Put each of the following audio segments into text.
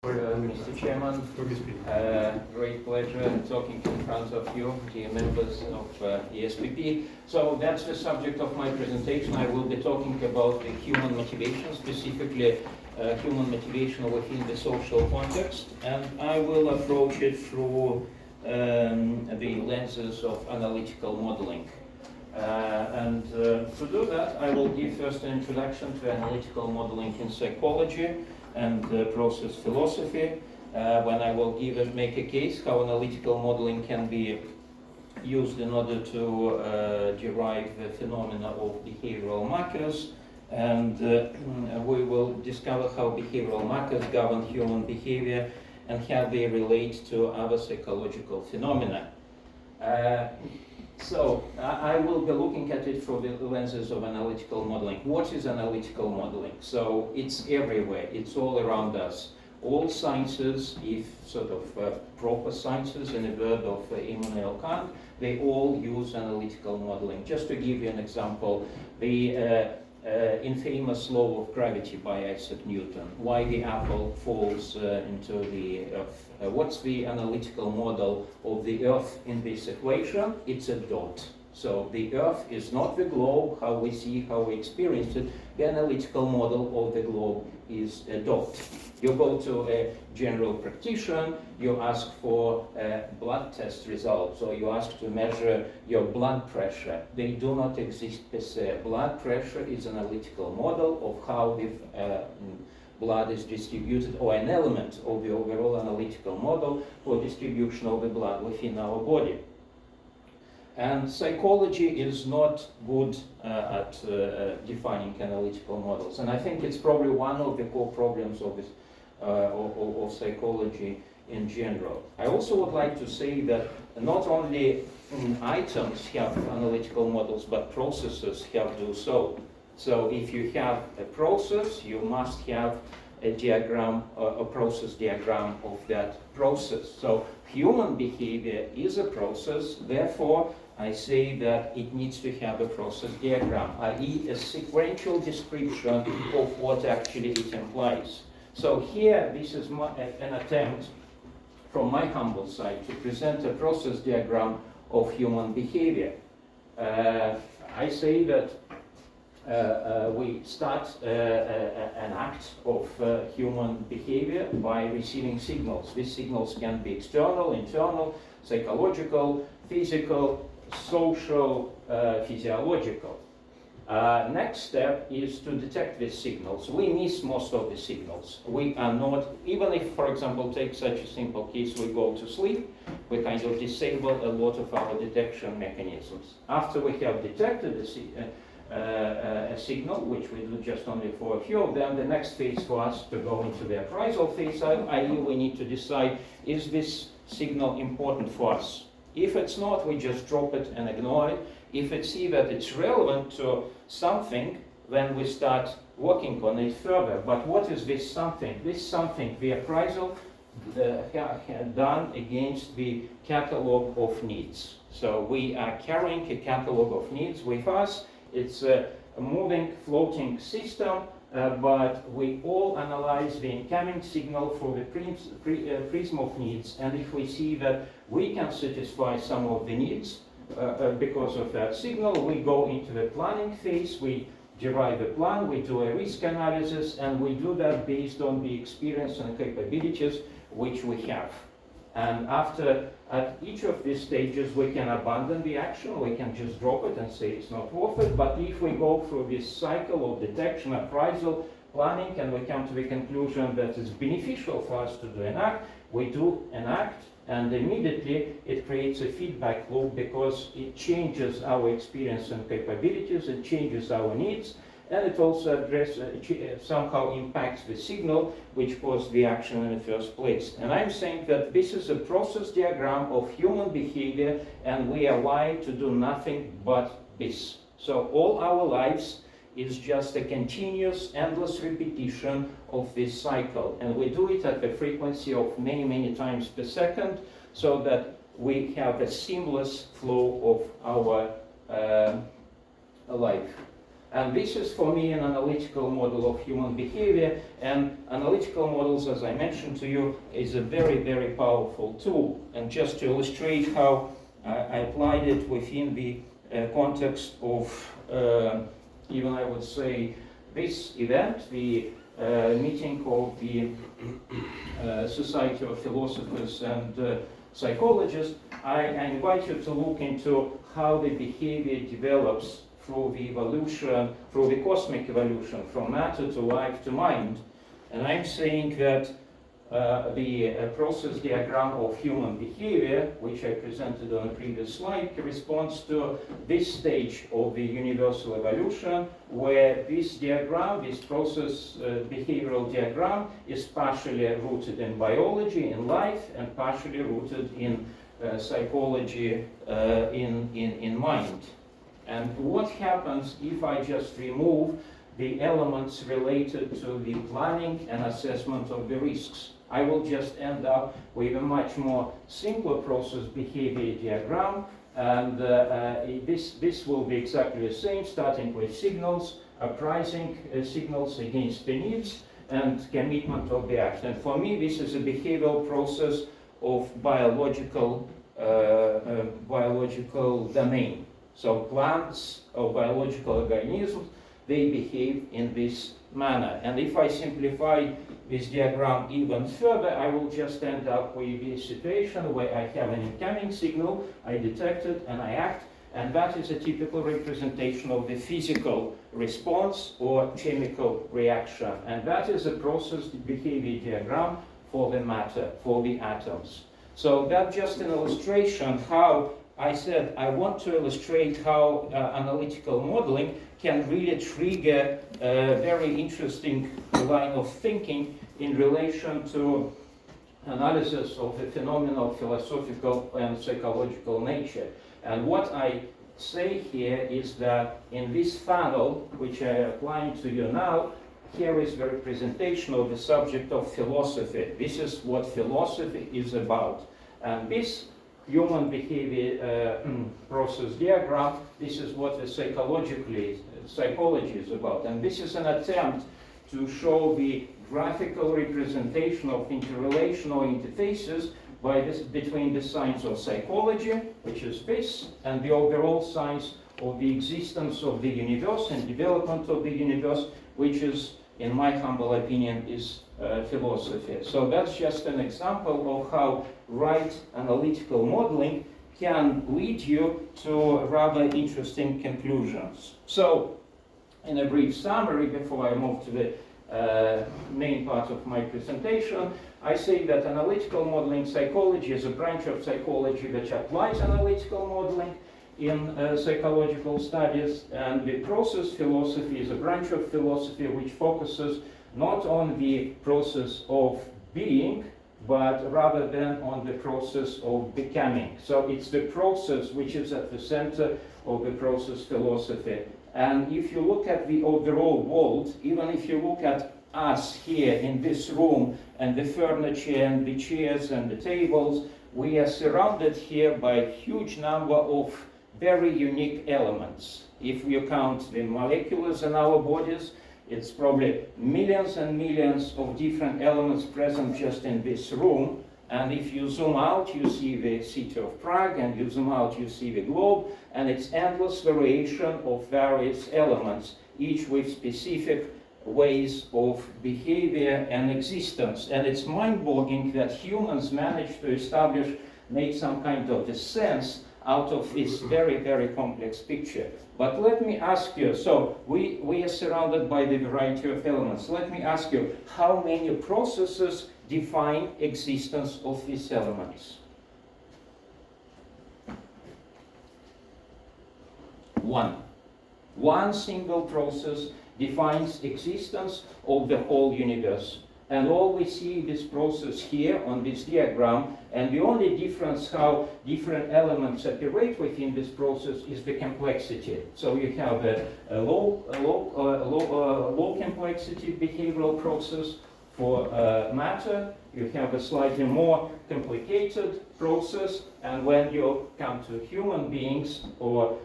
Mr. Chairman, great pleasure talking in front of you, dear members of ESPP. So that's the subject of my presentation. I will be talking about the human motivation, specifically human motivation within the social context, and I will approach it through the lenses of analytical modeling. To do that, I will give first an introduction to analytical modeling in psychology and process philosophy, when I will make a case how analytical modeling can be used in order to derive the phenomena of behavioral markers, and we will discover how behavioral markers govern human behavior and how they relate to other psychological phenomena. So I will be looking at it through the lenses of analytical modeling. What is analytical modeling? So it's everywhere, it's all around us. All sciences, if sort of proper sciences in a word of Immanuel Kant, they all use analytical modeling. Just to give you an example, the infamous law of gravity by Isaac Newton, why the apple falls into the earth. What's the analytical model of the earth in this equation? It's a dot. So the earth is not the globe, how we see, how we experience it. The analytical model of the globe is a dot. You go to a general practitioner, you ask for blood test results, or you ask to measure your blood pressure. They do not exist per se. Blood pressure is an analytical model of how the blood is distributed, or an element of the overall analytical model for distribution of the blood within our body. And psychology is not good at defining analytical models. And I think it's probably one of the core problems of this, of psychology in general. I also would like to say that not only items have analytical models, but processes have to do so. So if you have a process, you must have a diagram, a process diagram of that process. So human behavior is a process, therefore I say that it needs to have a process diagram, i.e. a sequential description of what actually it implies. So here, this is an attempt from my humble side to present a process diagram of human behavior. I say that we start an act of human behavior by receiving signals. These signals can be external, internal, psychological, physical, social, physiological. Next step is to detect these signals. We miss most of the signals. We are not, even if, for example, take such a simple case, we go to sleep, we kind of disable a lot of our detection mechanisms. After we have detected a signal, which we do just only for a few of them, the next phase for us to go into the appraisal phase, i.e. we need to decide, is this signal important for us? If it's not, we just drop it and ignore it. If we see that it's relevant to something, then we start working on it further. But what is this something? This something, the appraisal done against the catalog of needs. So we are carrying a catalog of needs with us. It's a moving, floating system, but we all analyze the incoming signal for the prism of needs, and if we see that we can satisfy some of the needs because of that signal, we go into the planning phase, we derive a plan, we do a risk analysis, and we do that based on the experience and capabilities which we have. And at each of these stages, we can abandon the action, we can just drop it and say it's not worth it. But if we go through this cycle of detection, appraisal, planning, and we come to the conclusion that it's beneficial for us to do an act, we do an act, and immediately it creates a feedback loop because it changes our experience and capabilities, it changes our needs, and it also somehow impacts the signal which caused the action in the first place. And I'm saying that this is a process diagram of human behavior, and we are wired to do nothing but this. So all our lives is just a continuous, endless repetition of this cycle. And we do it at a frequency of many, many times per second, so that we have a seamless flow of our life. And this is for me an analytical model of human behavior, and analytical models, as I mentioned to you, is a very, very powerful tool. And just to illustrate how I applied it within the context of even I would say this event, the meeting of the Society of Philosophers and Psychologists, I invite you to look into how the behavior develops through the evolution, through the cosmic evolution, from matter to life to mind. And I'm saying that the process diagram of human behavior, which I presented on a previous slide, corresponds to this stage of the universal evolution, where this diagram, this process behavioral diagram, is partially rooted in biology, in life, and partially rooted in psychology, in mind. And what happens if I just remove the elements related to the planning and assessment of the risks? I will just end up with a much more simpler process behavior diagram, and this will be exactly the same, starting with signals, uprising signals against the needs, and commitment of the act. And for me, this is a behavioral process of biological domain. So plants or biological organisms, they behave in this manner. And if I simplify this diagram even further, I will just end up with a situation where I have an incoming signal, I detect it and I act, and that is a typical representation of the physical response or chemical reaction. And that is a process behavior diagram for the matter, for the atoms. So that's just an illustration how I said I want to illustrate how analytical modeling can really trigger a very interesting line of thinking in relation to analysis of the phenomena of philosophical and psychological nature. And what I say here is that in this funnel, which I am applying to you now, here is the representation of the subject of philosophy. This is what philosophy is about. And this human behavior process diagram, this is what the psychology is about. And this is an attempt to show the graphical representation of interrelational interfaces between the science of psychology, which is this, and the overall science of the existence of the universe and development of the universe, which is, in my humble opinion, is philosophy. So that's just an example of how right analytical modeling can lead you to rather interesting conclusions. So, in a brief summary, before I move to the main part of my presentation, I say that analytical modeling psychology is a branch of psychology which applies analytical modeling in psychological studies, and the process philosophy is a branch of philosophy which focuses not on the process of being, but rather than on the process of becoming. So it's the process which is at the center of the process philosophy. And if you look at the overall world, even if you look at us here in this room and the furniture and the chairs and the tables, we are surrounded here by a huge number of very unique elements. If we count the molecules in our bodies, it's probably millions and millions of different elements present just in this room. And if you zoom out, you see the city of Prague, and you zoom out, you see the globe, and it's endless variation of various elements, each with specific ways of behavior and existence. And it's mind-boggling that humans managed to make some kind of a sense out of this very, very complex picture. But let me ask you, so we are surrounded by the variety of elements. Let me ask you, how many processes define existence of these elements? One. One single process defines existence of the whole universe. And all we see this process here on this diagram, and the only difference how different elements operate within this process is the complexity. So you have a low complexity behavioral process for matter. You have a slightly more complicated process, and when you come to human beings or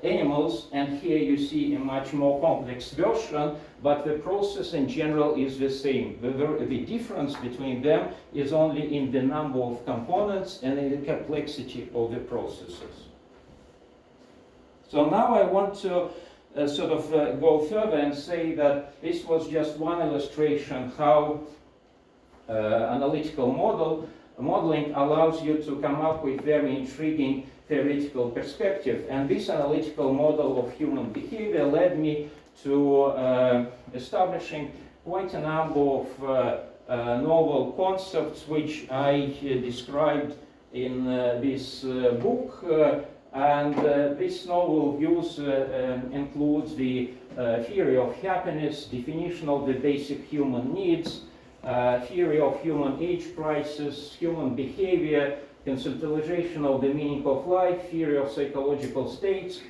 animals, and here you see a much more complex version, but the process in general is the same. The difference between them is only in the number of components and in the complexity of the processes. So now I want to go further and say that this was just one illustration how analytical modeling allows you to come up with very intriguing theoretical perspective. And this analytical model of human behavior led me to establishing quite a number of novel concepts which I described in this book. And this novel views includes the theory of happiness, definition of the basic human needs, theory of human age crisis, human behavior, conceptualization of the meaning of life, theory of psychological states,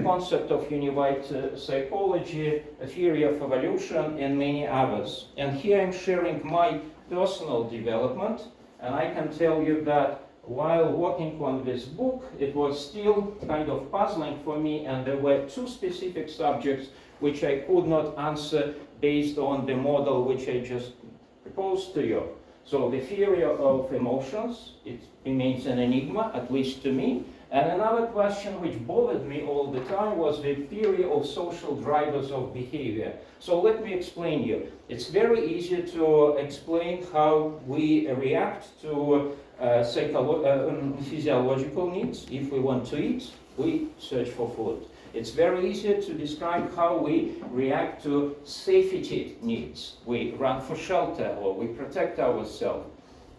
concept of unified psychology, a theory of evolution, and many others. And here I'm sharing my personal development, and I can tell you that while working on this book, it was still kind of puzzling for me, and there were two specific subjects which I could not answer based on the model which I just proposed to you. So the theory of emotions, it remains an enigma, at least to me. And another question which bothered me all the time was the theory of social drivers of behavior. So let me explain you. It's very easy to explain how we react to physiological needs. If we want to eat, we search for food. It's very easy to describe how we react to safety needs. We run for shelter or we protect ourselves.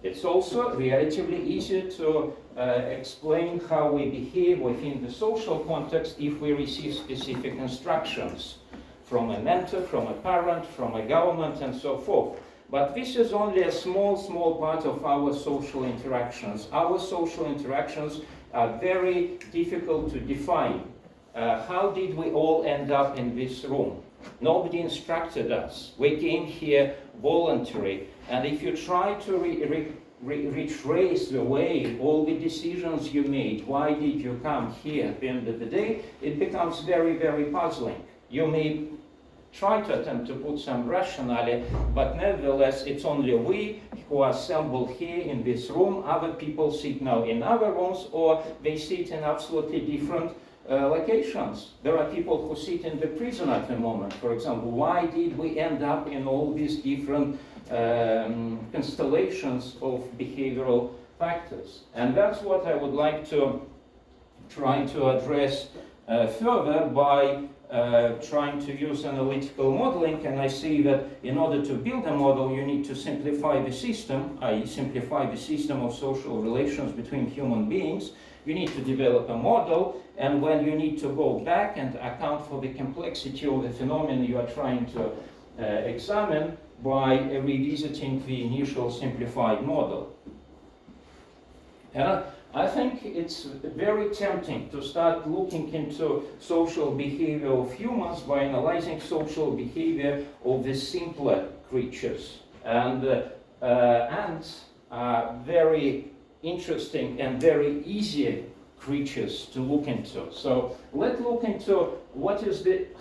It's also relatively easy to explain how we behave within the social context if we receive specific instructions from a mentor, from a parent, from a government, and so forth. But this is only a small part of our social interactions. Our social interactions are very difficult to define. How did we all end up in this room? Nobody instructed us. We came here voluntary. And if you try to retrace the way, all the decisions you made, why did you come here at the end of the day, it becomes very, very puzzling. You may try to attempt to put some rationale, but nevertheless, it's only we who are assembled here in this room. Other people sit now in other rooms, or they sit in absolutely different locations. There are people who sit in the prison at the moment, for example. Why did we end up in all these different constellations of behavioral factors? And that's what I would like to try to address further by trying to use analytical modeling. And I see that in order to build a model, you need to simplify the system, i.e. simplify the system of social relations between human beings. You need to develop a model, and when you need to go back and account for the complexity of the phenomenon you are trying to examine by revisiting the initial simplified model. I think it's very tempting to start looking into social behavior of humans by analyzing social behavior of the simpler creatures. And ants are very interesting and very easy creatures to look into. So let's look into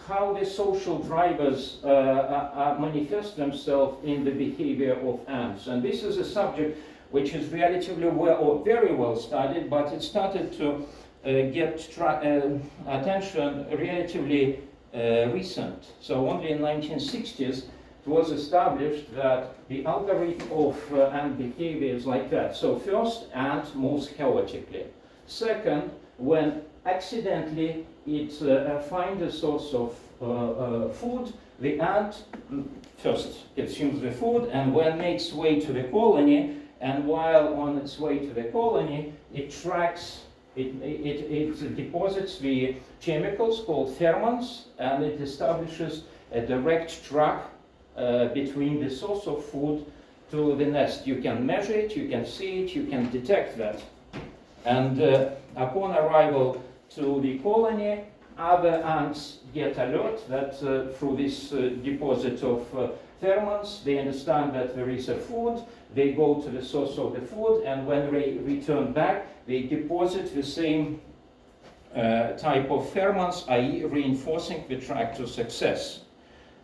how the social drivers manifest themselves in the behavior of ants. And this is a subject which is relatively well, or very well studied, but it started to get attention relatively recent. So only in 1960s it was established that the algorithm of ant behavior is like that. So first, ant moves chaotically. Second, when accidentally it finds a source of food, the ant first consumes the food and when makes way to the colony, and while on its way to the colony, it deposits the chemicals called pheromones, and it establishes a direct track between the source of food to the nest. You can measure it, you can see it, you can detect that. And upon arrival to the colony, other ants get alert that through this deposit of pheromones, they understand that there is a food, they go to the source of the food, and when they return back, they deposit the same type of pheromones, i.e. reinforcing the track to success.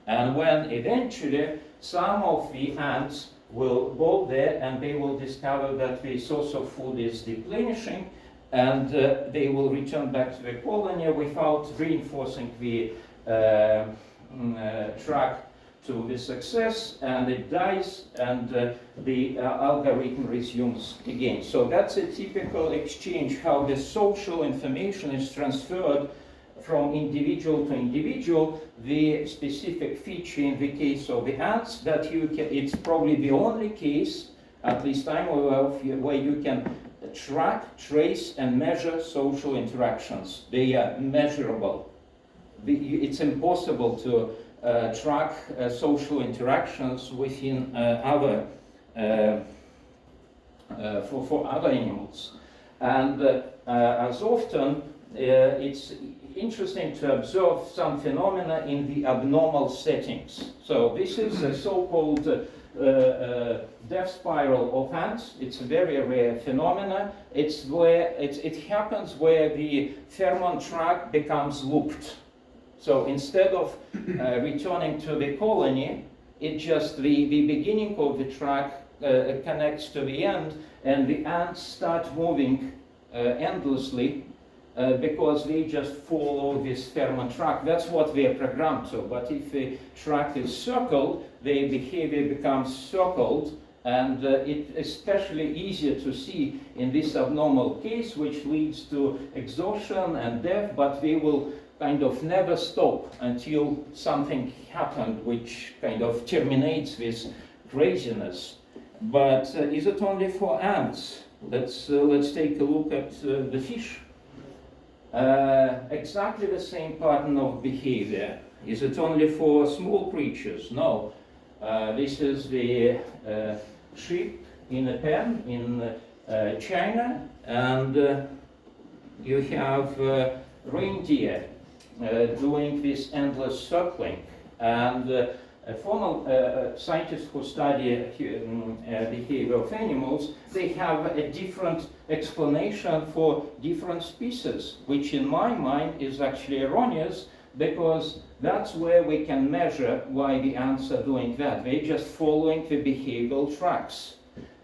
And when eventually some of the ants will go there and they will discover that the source of food is deplenishing, and they will return back to the colony without reinforcing the track to the success, and it dies, and the algorithm resumes again. So that's a typical exchange, how the social information is transferred from individual to individual. The specific feature in the case of the ants that it's probably the only case, at least I'm aware of, where you can track, trace, and measure social interactions. They are measurable. It's impossible to track social interactions within other for other animals, and as often it's interesting to observe some phenomena in the abnormal settings. So this is a so-called death spiral of ants. It's a very rare phenomena. It's where it happens where the pheromone track becomes looped. So instead of returning to the colony, it just the beginning of the track connects to the end, and the ants start moving endlessly because they just follow this pheromone track. That's what they are programmed to. But if the track is circled, their behavior becomes circled, and it's especially easier to see in this abnormal case, which leads to exhaustion and death, but they will kind of never stop until something happened which kind of terminates this craziness. But is it only for ants? Let's take a look at the fish. Exactly the same pattern of behavior. Is it only for small creatures? No. This is the sheep in a pen in China, and you have reindeer doing this endless circling. And a formal scientists who study behavior of animals, they have a different explanation for different species, which in my mind is actually erroneous, because that's where we can measure why the ants are doing that. They're just following the behavioral tracks.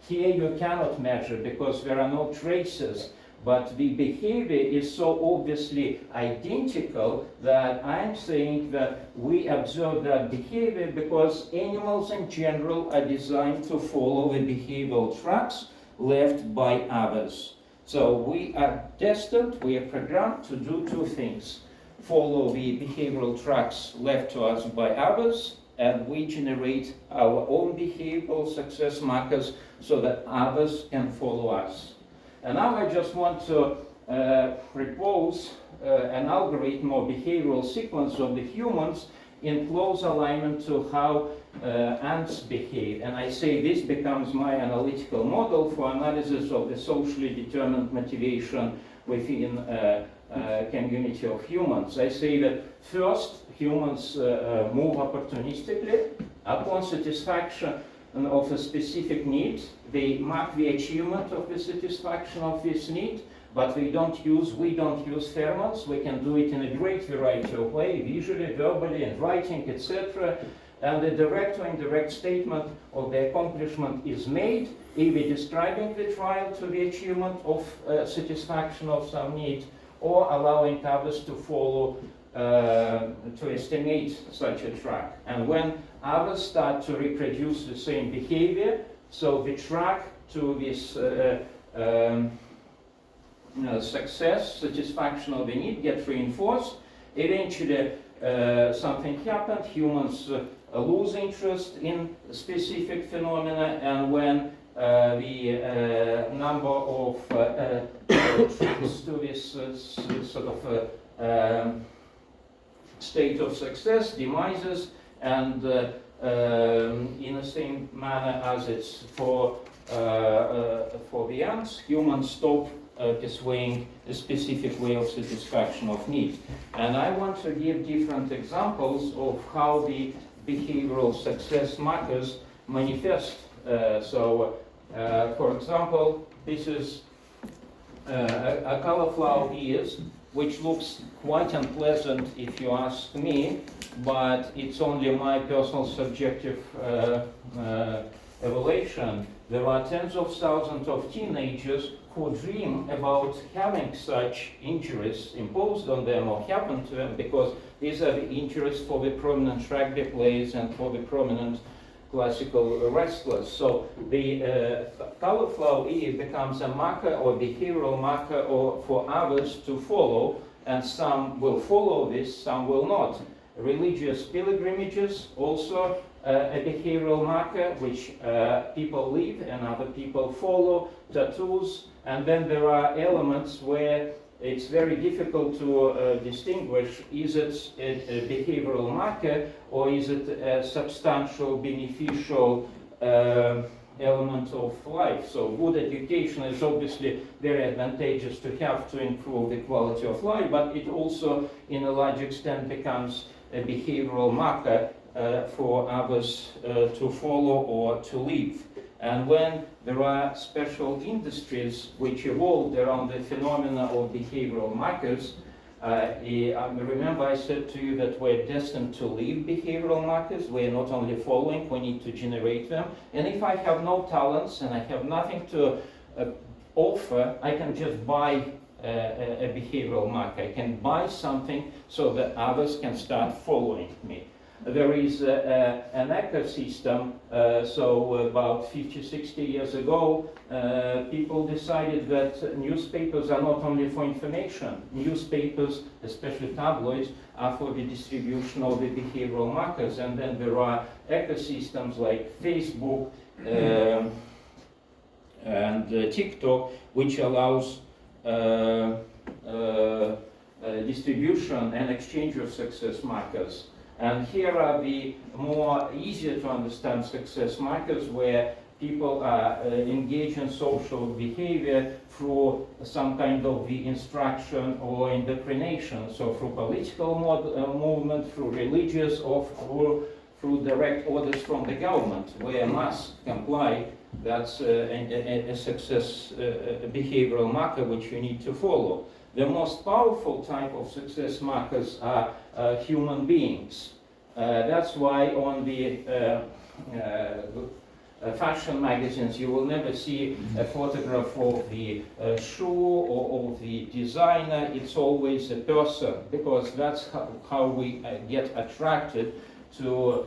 Here you cannot measure because there are no traces, but the behavior is so obviously identical that I'm saying that we observe that behavior because animals in general are designed to follow the behavioral tracks left by others. So we are destined, we are programmed to do two things: follow the behavioral tracks left to us by others, and we generate our own behavioral success markers so that others can follow us. And now I just want to propose an algorithm or behavioral sequence of the humans in close alignment to how ants behave. And I say this becomes my analytical model for analysis of the socially determined motivation within a community of humans. I say that first, humans move opportunistically upon satisfaction of a specific need. They mark the achievement of the satisfaction of this need, but we don't use pheromones. We can do it in a great variety of ways, visually, verbally, and writing, etc. And the direct or indirect statement of the accomplishment is made, either describing the trial to the achievement of satisfaction of some need, or allowing others to follow, to estimate such a track. And when others start to reproduce the same behavior, so the track to this success, satisfaction of the need gets reinforced. Eventually something happened, humans lose interest in specific phenomena, and when the number of trips to this sort of state of success demises, and in the same manner as it's for the ants, humans stop pursuing a specific way of satisfaction of need. And I want to give different examples of how the behavioral success markers manifest. For example, this is a cauliflower ears which looks quite unpleasant if you ask me, but it's only my personal subjective evaluation. There are tens of thousands of teenagers who dream about having such injuries imposed on them or happen to them, because these are the injuries for the prominent rugby players and for the prominent classical wrestlers. So the cauliflower ear becomes a marker or behavioral marker or for others to follow, and some will follow this, some will not. Religious pilgrimages, also a behavioral marker which people live and other people follow. Tattoos, and then there are elements where it's very difficult to distinguish, is it a behavioral marker or is it a substantial beneficial element of life. So good education is obviously very advantageous to have to improve the quality of life, but it also in a large extent becomes a behavioral marker for others to follow or to live. And when there are special industries which evolved around the phenomena of behavioral markers, remember I said to you that we're destined to live behavioral markers. We're not only following, we need to generate them. And if I have no talents and I have nothing to offer, I can just buy a behavioral marker. I can buy something so that others can start following me. There is an ecosystem, so about 50, 60 years ago, people decided that newspapers are not only for information. Newspapers, especially tabloids, are for the distribution of the behavioral markers. And then there are ecosystems like Facebook and TikTok, which allows distribution and exchange of success markers. And here are the more easier to understand success markers where people are engaged in social behavior through some kind of the instruction or indoctrination. So through political movement, through religious, or through direct orders from the government, where must comply. That's a success behavioral marker which you need to follow. The most powerful type of success markers are human beings. That's why on the fashion magazines you will never see a photograph of the shoe or of the designer. It's always a person, because that's how we get attracted to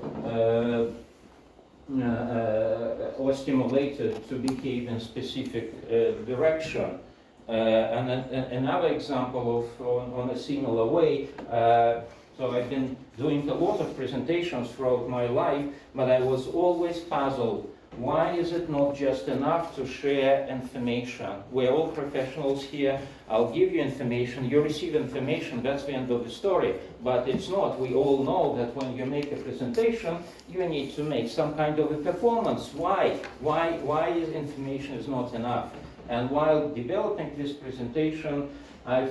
or stimulated to behave in specific direction. And another example of on a similar way, so I've been doing a lot of presentations throughout my life, but I was always puzzled. Why is it not just enough to share information? We're all professionals here. I'll give you information. You receive information. That's the end of the story. But it's not. We all know that when you make a presentation, you need to make some kind of a performance. Why? Why is information is not enough? And while developing this presentation, I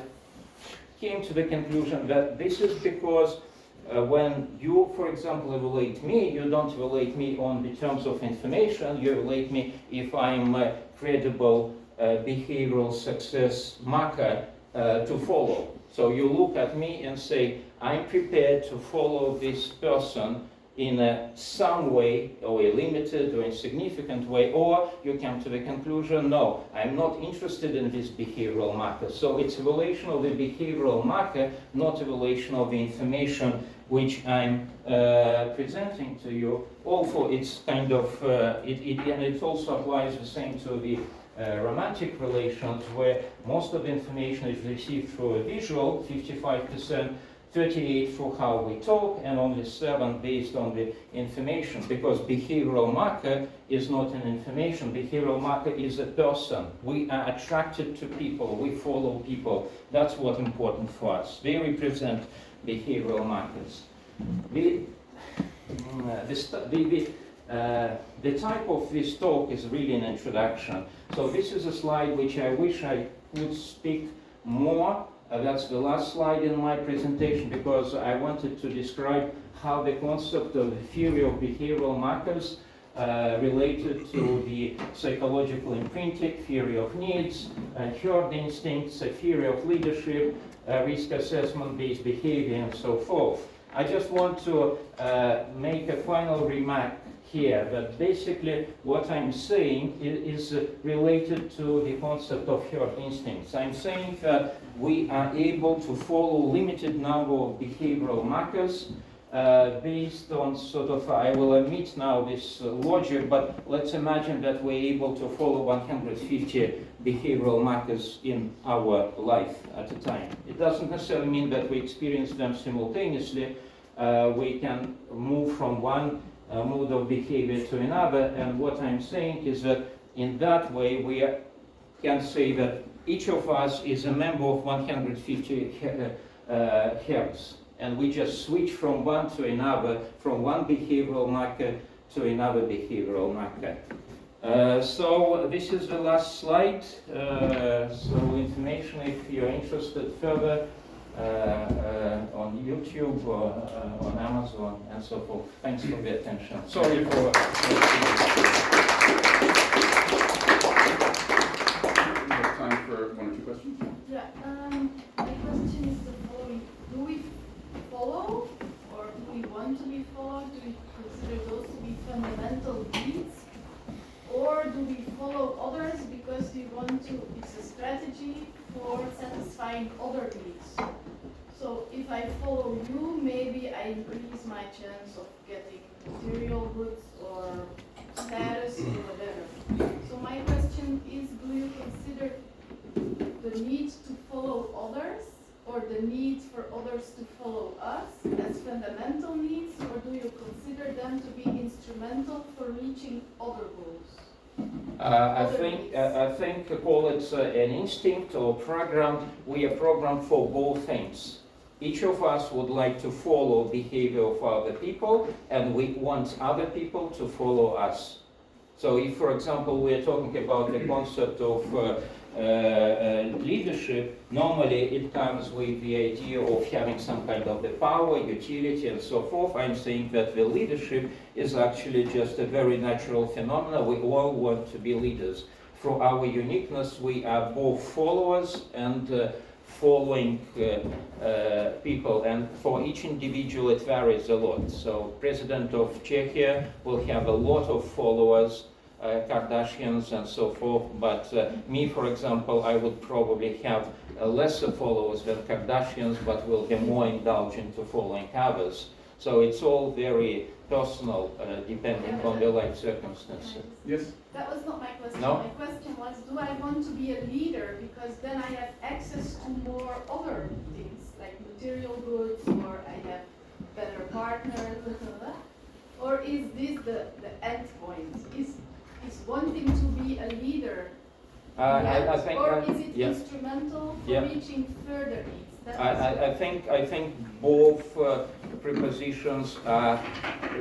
came to the conclusion that this is because when you, for example, evaluate me, you don't evaluate me on the terms of information, you evaluate me if I'm a credible behavioral success marker to follow. So you look at me and say, I'm prepared to follow this person in some way, or a limited or insignificant way, or you come to the conclusion, no, I'm not interested in this behavioral marker. So it's evaluation of the behavioral marker, not evaluation of the information which I'm presenting to you. Also, it's kind of, and it also applies the same to the romantic relations, where most of the information is received through a visual, 55%, 38 through how we talk, and only 7 based on the information, because behavioral marker is not an information. Behavioral marker is a person. We are attracted to people. We follow people. That's what's important for us. They represent behavioral markers. The type of this talk is really an introduction. So this is a slide which I wish I could speak more. That's the last slide in my presentation, because I wanted to describe how the concept of the theory of behavioral markers related to the psychological imprinting, theory of needs, herd instincts, theory of leadership, risk assessment-based behavior, and so forth. I just want to make a final remark here that basically what I'm saying is related to the concept of herd instincts. I'm saying that we are able to follow limited number of behavioral markers based on sort of, I will omit now this logic, but let's imagine that we're able to follow 150 behavioral markers in our life at a time. It doesn't necessarily mean that we experience them simultaneously. We can move from one mode of behavior to another, and what I'm saying is that in that way we can say that each of us is a member of 150 herds, and we just switch from one to another, from one behavioral marker to another behavioral marker. So this is the last slide. So information, if you're interested further, on YouTube or on Amazon and so forth. Thanks for the attention. Sorry for... We have time for one or two questions. Yeah, my question is the following. Do we follow, or do we want to be followed? Do we consider those to be fundamental needs? Or do we follow others because we want to, it's a strategy for satisfying other needs? So if I follow you, maybe I increase my chance of getting material goods or status or whatever. So my question is, do you consider the need to follow others or the need for others to follow us as fundamental needs, or do you consider them to be instrumental for reaching other goals? I think call it an instinct or program. We are programmed for both things. Each of us would like to follow behavior of other people, and we want other people to follow us. So if, for example, we are talking about the concept of leadership, normally it comes with the idea of having some kind of the power, utility, and so forth. I'm saying that the leadership is actually just a very natural phenomenon. We all want to be leaders. For our uniqueness, we are both followers and following people, and for each individual it varies a lot. So President of Czechia will have a lot of followers, Kardashians and so forth, but me, for example, I would probably have lesser followers than Kardashians, but will be more indulgent to following others. So it's all very personal, depending on the life circumstances. Yes? That was not my question. No? My question was, do I want to be a leader because then I have access to more other things, like material goods, or I have better partners, or is this the end point? Is wanting to be a leader, I think, or is it yeah. instrumental for Yeah. reaching further needs? I think both prepositions are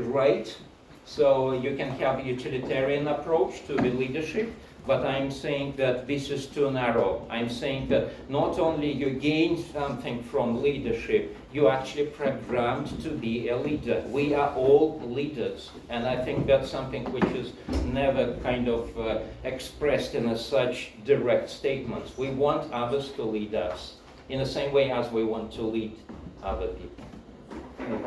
right. So you can have a utilitarian approach to the leadership, but I'm saying that this is too narrow. I'm saying that not only you gain something from leadership, you actually programmed to be a leader. We are all leaders, and I think that's something which is never kind of expressed in such direct statements. We want others to lead us in the same way as we want to lead other people.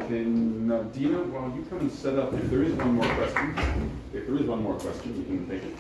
Okay, now Dina, while you come and set up, if there is one more question, we can take it.